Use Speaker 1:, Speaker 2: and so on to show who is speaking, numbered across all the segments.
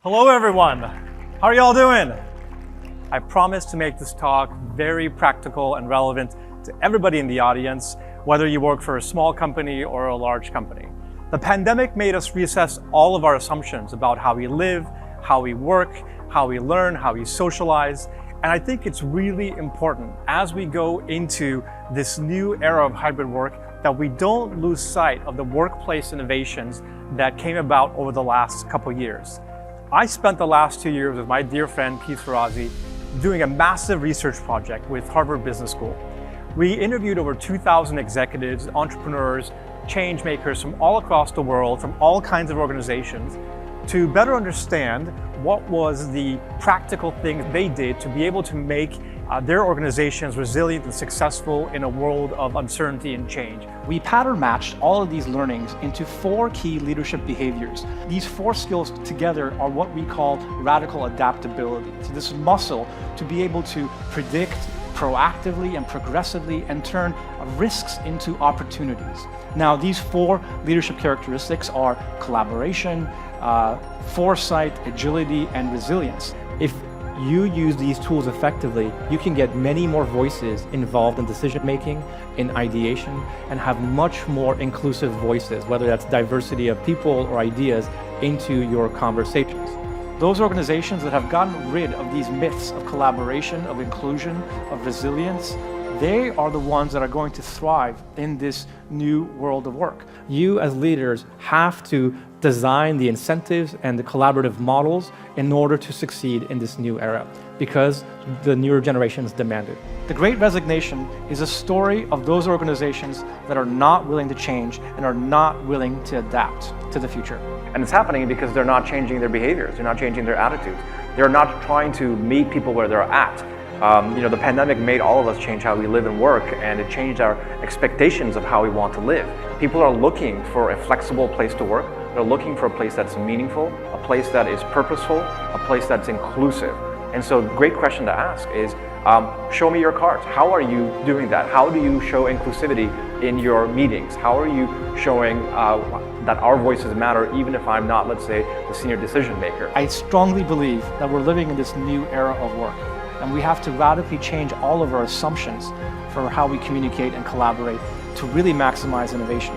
Speaker 1: Hello everyone, how are y'all doing? I promise to make this talk very practical and relevant to everybody in the audience, whether you work for a small company or a large company. The pandemic made us reassess all of our assumptions about how we live, how we work, how we learn, how we socialize. And I think it's really important as we go into this new era of hybrid work that we don't lose sight of the workplace innovations that came about over the last couple years. I spent the last 2 years with my dear friend Pete Ferrazzi doing a massive research project with Harvard Business School. We interviewed over 2,000 executives, entrepreneurs, change makers from all across the world, from all kinds of organizations, to better understand what was the practical things they did to be able to make their organizations resilient and successful in a world of uncertainty and change.
Speaker 2: We pattern matched all of these learnings into 4 key leadership behaviors. These 4 skills together are what we call radical adaptability. So this muscle to be able to predict proactively and progressively and turn risks into opportunities. Now, these 4 leadership characteristics are collaboration, foresight, agility, and resilience.
Speaker 3: If you use these tools effectively, you can get many more voices involved in decision making, in ideation, and have much more inclusive voices, whether that's diversity of people or ideas, into your conversations.
Speaker 2: Those organizations that have gotten rid of these myths of collaboration, of inclusion, of resilience, they are the ones that are going to thrive in this new world of work.
Speaker 3: You as leaders have to design the incentives and the collaborative models in order to succeed in this new era, because the newer generations demand it.
Speaker 2: The Great Resignation is a story of those organizations that are not willing to change and are not willing to adapt to the future.
Speaker 4: And it's happening because they're not changing their behaviors, they're not changing their attitudes, they're not trying to meet people where they're at. The pandemic made all of us change how we live and work, and it changed our expectations of how we want to live. People are looking for a flexible place to work. They're looking for a place that's meaningful, a place that is purposeful, a place that's inclusive. And so great question to ask is, show me your cards. How are you doing that? How do you show inclusivity in your meetings? How are you showing that our voices matter, even if I'm not, let's say, the senior decision maker?
Speaker 2: I strongly believe that we're living in this new era of work, and we have to radically change all of our assumptions for how we communicate and collaborate to really maximize innovation.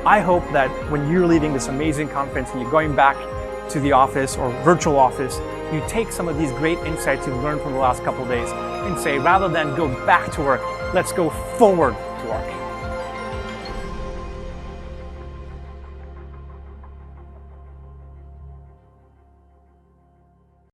Speaker 1: I hope that when you're leaving this amazing conference and you're going back to the office or virtual office, you take some of these great insights you've learned from the last couple of days and say, rather than go back to work, let's go forward to work.